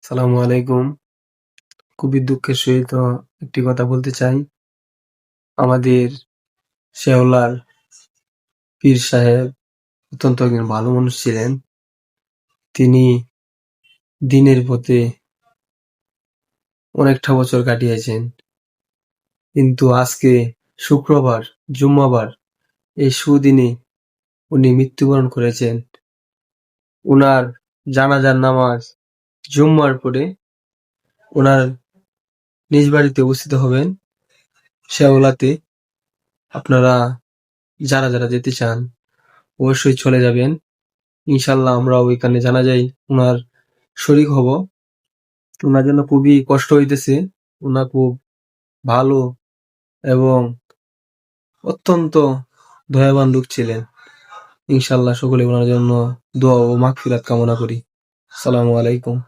সালামু আলাইকুম। খুবই দুঃখের সহিত একটি কথা বলতে চাই। আমাদের শেওলার পীর সাহেব অত্যন্ত একজন ভালো মানুষ ছিলেন। তিনি দিনের পথে অনেকটা বছর কাটিয়েছেন। কিন্তু আজকে শুক্রবার, জুম্মাবার এই সুদিনে উনি মৃত্যুবরণ করেছেন। উনার জানাজার নামাজ জুম্মার পরে উনার নিজ বাড়িতে উপস্থিত হবেন শেওলাতে। আপনারা যারা যেতে চান অবশ্যই চলে যাবেন। ইনশাল্লাহ আমরা ওইখানে জানাজায় উনার শরীক হব। উনার জন্য খুবই কষ্ট হইতেছে। উনা খুব ভালো এবং অত্যন্ত দয়াবান লোক ছিলেন। ইনশাল্লাহ সকলে উনার জন্য দোয়া ও মাগফিরাত কামনা করি। আসসালামু আলাইকুম।